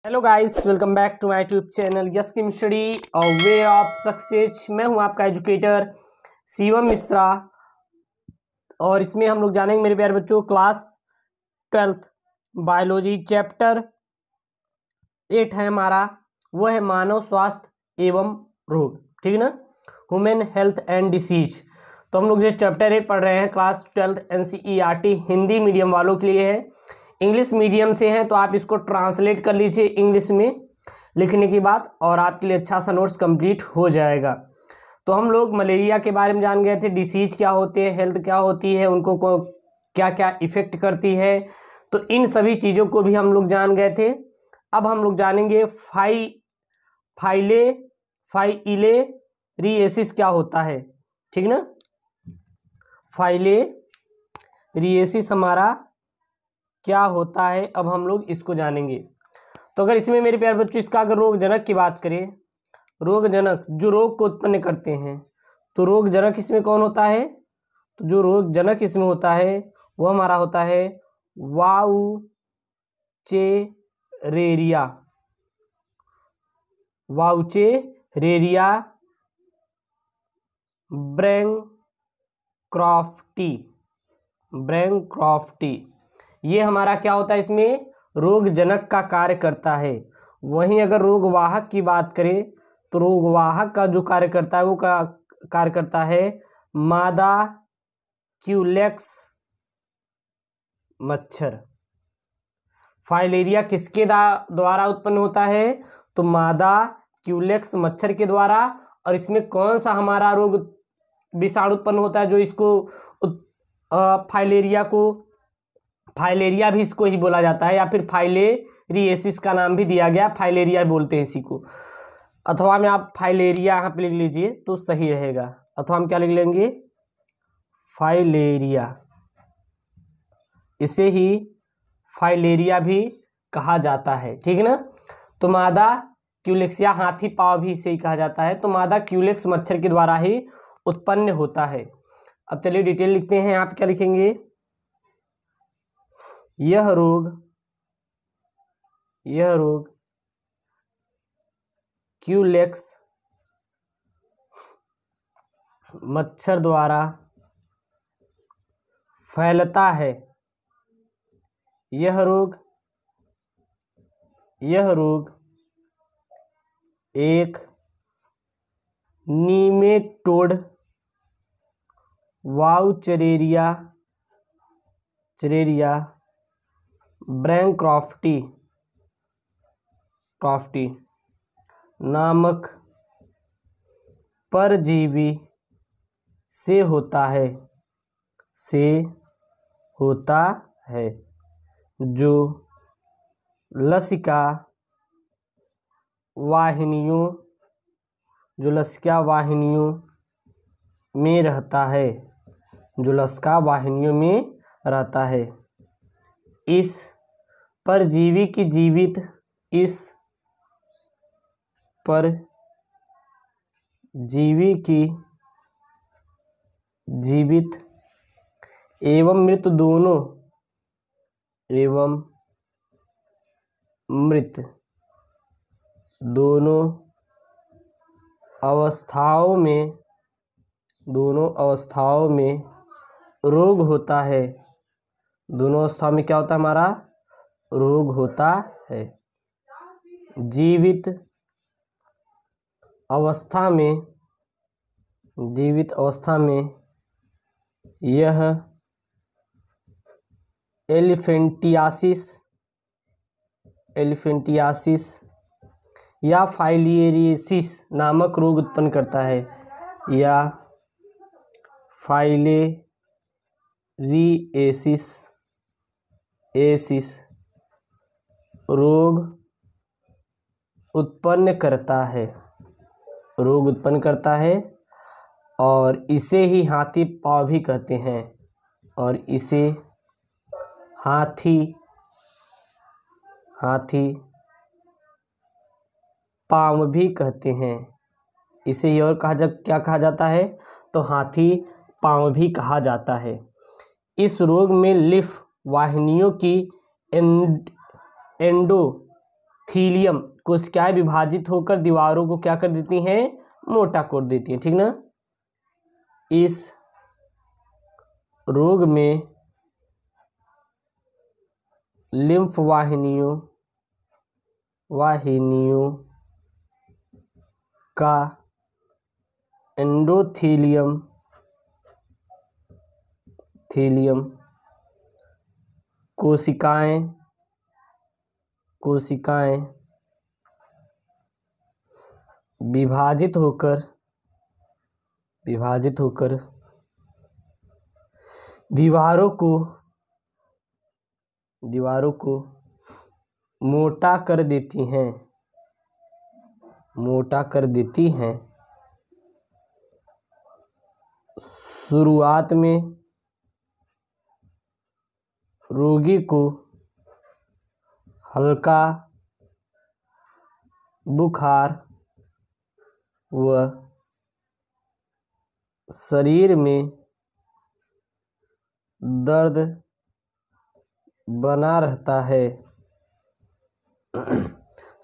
Hello guys, welcome back to my YouTube channel yes chem study और way of success. मैं हूं आपका educator Shivam Mishra और इसमें हम लोग जानेंगे मेरे प्यारे बच्चों क्लास 12th बायोलॉजी चैप्टर 8 है हमारा, वो है मानव स्वास्थ्य एवं रोग। ठीक ना, ह्यूमन हेल्थ एंड डिसीज। तो हम लोग जो चैप्टर 8 पढ़ रहे हैं class 12th NCERT Hindi medium वालों के लिए है। इंग्लिश मीडियम से हैं तो आप इसको ट्रांसलेट कर लीजिए इंग्लिश में लिखने की बात, और आपके लिए अच्छा सा नोट्स कंप्लीट हो जाएगा। तो हम लोग मलेरिया के बारे में जान गए थे, डिसीज क्या होते हैं, हेल्थ क्या होती है, उनको क्या क्या इफेक्ट करती है, तो इन सभी चीज़ों को भी हम लोग जान गए थे। अब हम लोग जानेंगे फाइलेरिएसिस क्या होता है। ठीक ना, फाइलेरिएसिस हमारा क्या होता है, अब हम लोग इसको जानेंगे। तो अगर इसमें मेरे प्यारे बच्चों इसका अगर रोग जनक की बात करें, रोग जनक जो रोग को उत्पन्न करते हैं, तो रोग जनक इसमें कौन होता है? तो जो रोग जनक इसमें होता है वो हमारा होता है वाउचेरेरिया ब्रैंक्रॉफ्टी। ये हमारा क्या होता है, इसमें रोग जनक का कार्य करता है। वहीं अगर रोगवाहक की बात करें तो रोगवाहक का जो कार्य करता है वो कार्य करता है मादा क्यूलेक्स मच्छर। फाइलेरिया किसके द्वारा उत्पन्न होता है? तो मादा क्यूलेक्स मच्छर के द्वारा। और इसमें कौन सा हमारा रोग विषाणु उत्पन्न होता है जो इसको फाइलेरिया भी इसको ही बोला जाता है, या फिर फाइलेरिएसिस का नाम भी दिया गया, फाइलेरिया बोलते हैं इसी को। अथवा में आप फाइलेरिया यहाँ पे लिख लीजिए तो सही रहेगा, अथवा हम क्या लिख लेंगे, फाइलेरिया। इसे ही फाइलेरिया भी कहा जाता है। ठीक है ना, तो मादा क्यूलेक्स या हाथी पाँव भी इसे ही कहा जाता है। तो मादा क्यूलेक्स मच्छर के द्वारा ही उत्पन्न होता है। अब चलिए डिटेल लिखते हैं। आप क्या लिखेंगे, यह रोग क्यूलेक्स मच्छर द्वारा फैलता है। यह रोग एक नीमेटोड वाउचरेरिया ब्रैंक्रॉफ्टी नामक परजीवी से होता है, जो लसिका वाहिनियों में रहता है। इस परजीवी की जीवित एवं मृत दोनों अवस्थाओं में रोग होता है। दोनों अवस्थाओं में क्या होता है, हमारा रोग होता है। जीवित अवस्था में यह एलिफेंटियासिस या फाइलेरिएसिस नामक रोग उत्पन्न करता है, या फाइलेरिएसिस रोग उत्पन्न करता है। और इसे ही हाथी पाँव भी कहते हैं, और इसे हाथी पाँव भी कहते हैं। इसे ही और क्या कहा जाता है, तो हाथी पाँव भी कहा जाता है। इस रोग में लिफ वाहिनियों की थीलियम कोशिकाएं विभाजित होकर दीवारों को क्या कर देती हैं, मोटा कर देती हैं, ठीक ना। इस रोग में लिम्फ वाहिनियों का एंडोथीलियम कोशिकाएं विभाजित होकर दीवारों को मोटा कर देती हैं। शुरुआत में रोगी को हल्का बुखार व शरीर में दर्द बना रहता है।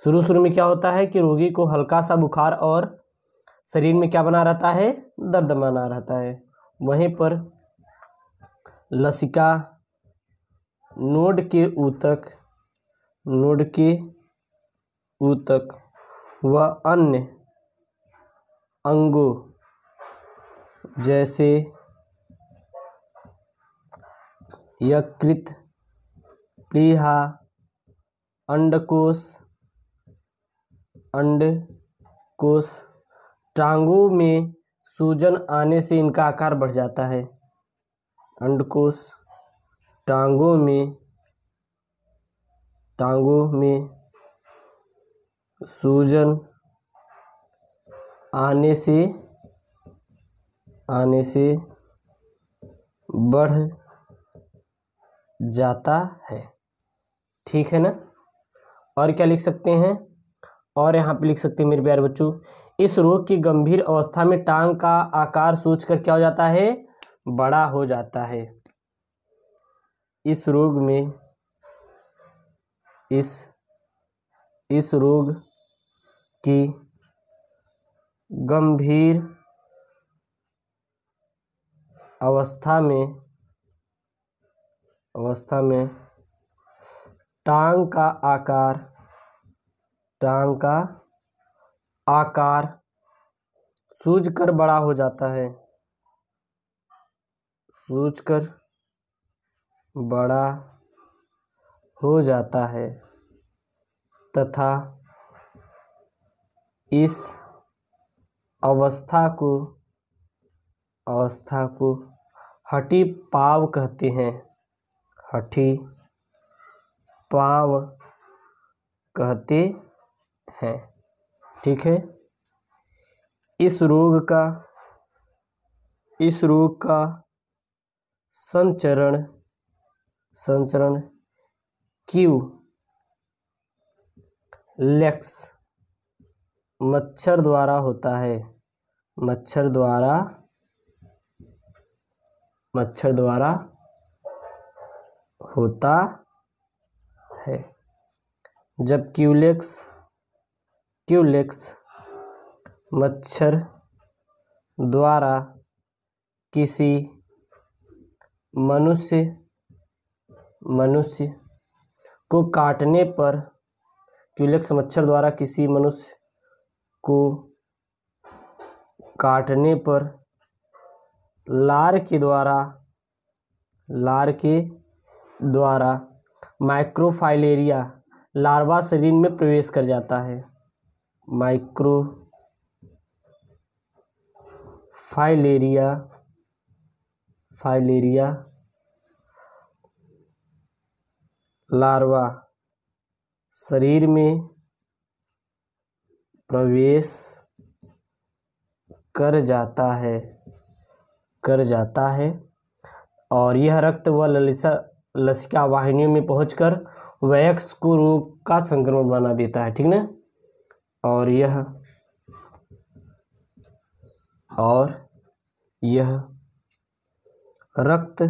शुरू में क्या होता है कि रोगी को हल्का सा बुखार और शरीर में क्या बना रहता है, दर्द बना रहता है। वहीं पर लसिका नोड के ऊतक व अन्य अंगों जैसे यकृत, प्लीहा, अंडकोश, टांगों में सूजन आने से इनका आकार बढ़ जाता है। अंडकोश, टांगों में सूजन आने से बढ़ जाता है, ठीक है ना। और क्या लिख सकते हैं, और यहाँ पे लिख सकते हैं मेरे प्यारे बच्चों, इस रोग की गंभीर अवस्था में टांग का आकार सूजकर क्या हो जाता है, बड़ा हो जाता है। इस रोग में इस रोग की गंभीर अवस्था में टांग का आकार सूजकर बड़ा हो जाता है, तथा इस अवस्था को हठी पाव कहते हैं। ठीक है। इस रोग का संचरण क्यूलेक्स मच्छर द्वारा होता है। मच्छर द्वारा होता है। जब क्यूलेक्स मच्छर द्वारा किसी मनुष्य को काटने पर, क्यूलेक्स मच्छर द्वारा किसी मनुष्य को काटने पर लार के द्वारा माइक्रोफाइलेरिया लार्वा शरीर में प्रवेश कर जाता है। माइक्रोफाइलेरिया लार्वा शरीर में प्रवेश कर जाता है और यह रक्त व लसिका वाहिनियों में पहुंचकर वयस्क को रोग का संक्रमण बना देता है, ठीक ना। और यह रक्त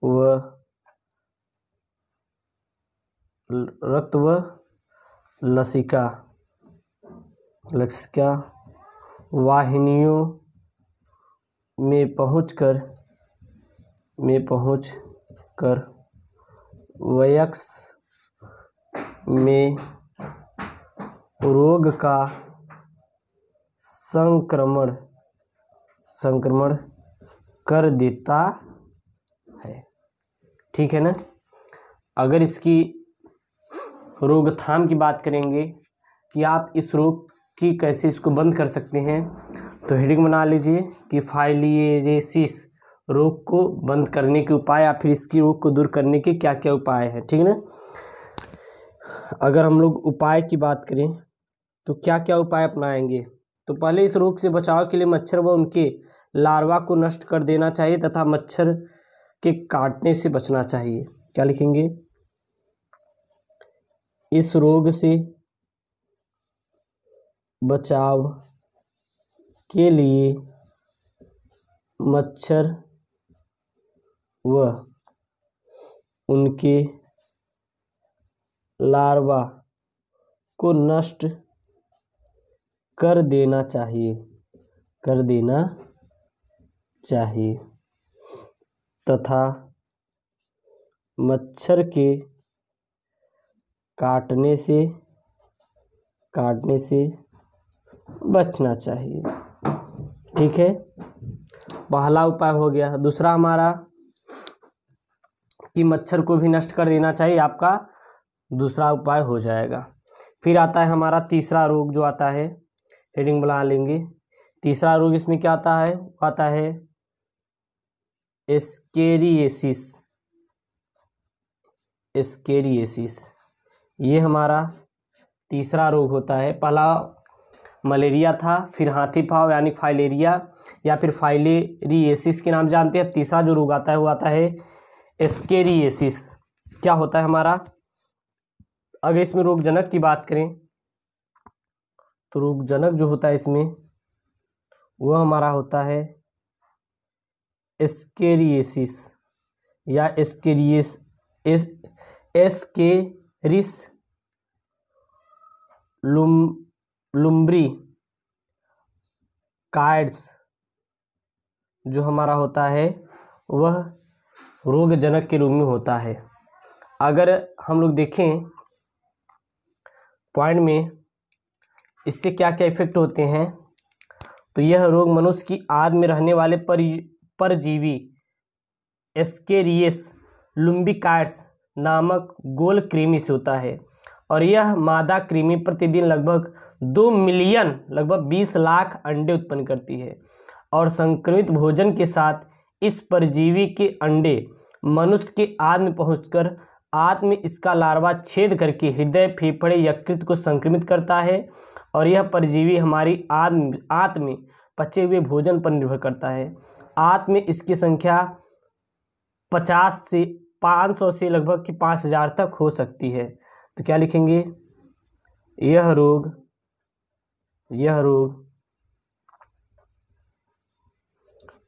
व रक्त व लसिका वाहिनियों में पहुंचकर वयस्क में रोग का संक्रमण कर देता है। ठीक है ना। अगर इसकी रोकथाम की बात करेंगे कि आप इस रोग की कैसे इसको बंद कर सकते हैं, तो हेडिंग बना लीजिए कि फाइलियरेसिस रोग को बंद करने के उपाय या फिर इसकी रोग को दूर करने के क्या क्या उपाय हैं। ठीक है ना। अगर हम लोग उपाय की बात करें तो क्या क्या उपाय अपनाएंगे, तो पहले इस रोग से बचाव के लिए मच्छर व उनके लार्वा को नष्ट कर देना चाहिए तथा मच्छर के काटने से बचना चाहिए। क्या लिखेंगे, इस रोग से बचाव के लिए मच्छर व उनके लार्वा को नष्ट कर देना चाहिए तथा मच्छर के काटने से बचना चाहिए। ठीक है, पहला उपाय हो गया। दूसरा हमारा कि मच्छर को भी नष्ट कर देना चाहिए, आपका दूसरा उपाय हो जाएगा। फिर आता है हमारा तीसरा रोग जो आता है, हेडिंग बना लेंगे। तीसरा रोग इसमें क्या आता है, आता है एस्केरिएसिस। ये हमारा तीसरा रोग होता है। पहला मलेरिया था, फिर हाथी पाँव यानी फाइलेरिया या फिर फाइलेरिएसिस के नाम जानते हैं। तीसरा जो रोग आता है वो आता है एस्केरिएसिस। क्या होता है हमारा, अगर इसमें रोगजनक की बात करें तो रोगजनक जो होता है इसमें वो हमारा होता है एस्केरिएसिस या एस्केरिस लुम्ब्री काइड्स जो हमारा होता है वह रोगजनक के रूप में होता है। अगर हम लोग देखें पॉइंट में इससे क्या क्या इफेक्ट होते हैं, तो यह रोग मनुष्य की आंत में रहने वाले परजीवी एस्केरियस लुम्बिकाइड्स नामक गोल कृमि से होता है और यह मादा कृमि प्रतिदिन लगभग 2 मिलियन लगभग 20 लाख अंडे उत्पन्न करती है और संक्रमित भोजन के साथ इस परजीवी के अंडे मनुष्य के आंत में पहुंचकर आंत में इसका लार्वा छेद करके हृदय, फेफड़े, यकृत को संक्रमित करता है और यह परजीवी हमारी आंत में पचे हुए भोजन पर निर्भर करता है। आंत में इसकी संख्या 50 से 500 से लगभग कि 5000 तक हो सकती है। तो क्या लिखेंगे, यह रोग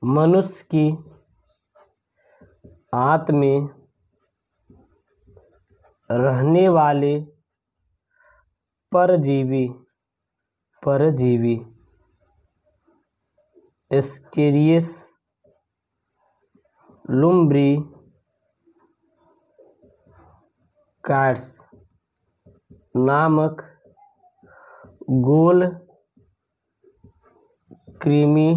मनुष्य की आंत में रहने वाले परजीवी एस्केरियस लुम्ब्री काइड्स नामक गोल कृमि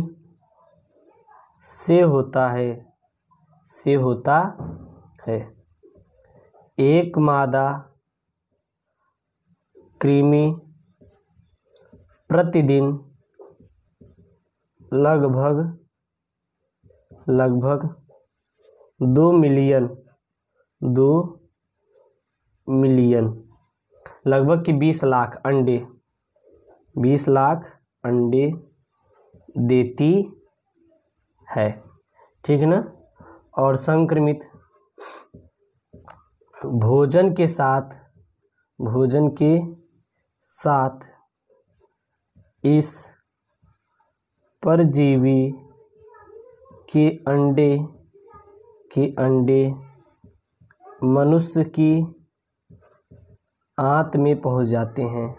से होता है। एक मादा कृमि प्रतिदिन लगभग 2 मिलियन लगभग कि 20 लाख अंडे देती है। ठीक है ना। और संक्रमित भोजन के साथ इस परजीवी के अंडे मनुष्य की आंत में पहुंच जाते हैं,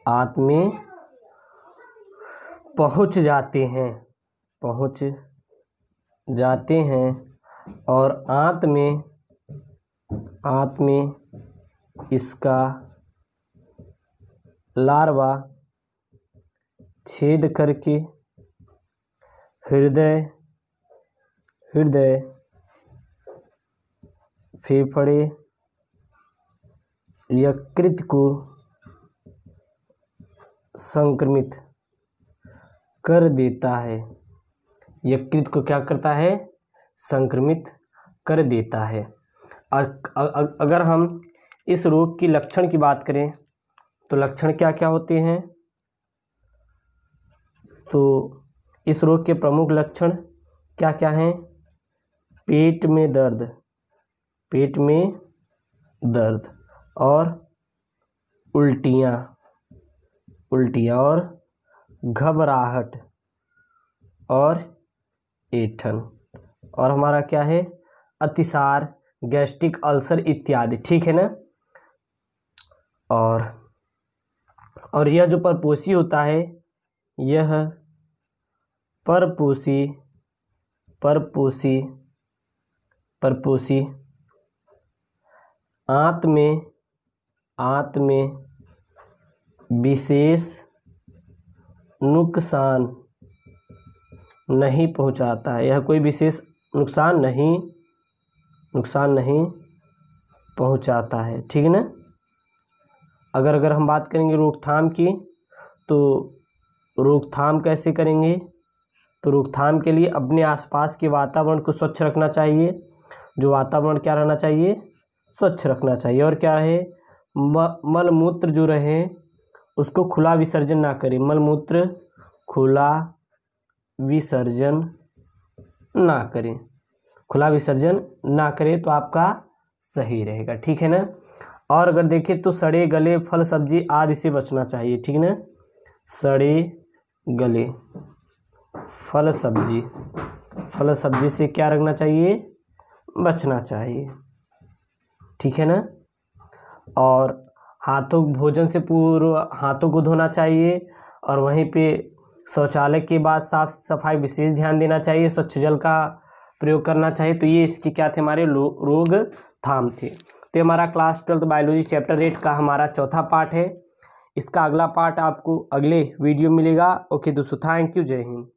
आंत में पहुंच जाते हैं, पहुंच जाते हैं और आंत में इसका लार्वा छेद करके हृदय फेफड़े यकृत को संक्रमित कर देता है। यकृत को क्या करता है? संक्रमित कर देता है। अगर हम इस रोग की लक्षण की बात करें तो लक्षण क्या क्या होते हैं? तो इस रोग के प्रमुख लक्षण क्या क्या हैं? पेट में दर्द और उल्टियाँ और घबराहट और ऐंठन, और हमारा क्या है? अतिसार, गैस्ट्रिक अल्सर इत्यादि। ठीक है ना। और यह जो परपोषी होता है, यह परपोषी आंत में विशेष नुकसान नहीं पहुंचाता है। यह कोई विशेष नुकसान नहीं पहुंचाता है। ठीक है ना। अगर हम बात करेंगे रोकथाम की, तो रोकथाम कैसे करेंगे? तो रोकथाम के लिए अपने आसपास के वातावरण को स्वच्छ रखना चाहिए। जो वातावरण क्या रहना चाहिए? स्वच्छ रखना चाहिए। और क्या रहे? मल मूत्र जो रहे उसको खुला विसर्जन ना करें। मल मूत्र खुला विसर्जन ना करें। खुला विसर्जन ना करें तो आपका सही रहेगा। ठीक है ना। और अगर देखें तो सड़े गले फल सब्जी आदि से बचना चाहिए। ठीक है ना। सड़े गले फल सब्जी से क्या रखना चाहिए? बचना चाहिए। ठीक है ना। और भोजन से पूर्व हाथों को धोना चाहिए, और वहीं पे शौचालय के बाद साफ सफाई विशेष ध्यान देना चाहिए। स्वच्छ जल का प्रयोग करना चाहिए। तो ये इसके क्या थे? हमारे रोकथाम थे। तो हमारा क्लास 12 बायोलॉजी चैप्टर 8 का हमारा चौथा पार्ट है। इसका अगला पार्ट आपको अगले वीडियो मिलेगा। ओके दोस्तों, थैंक यू, जय हिंद।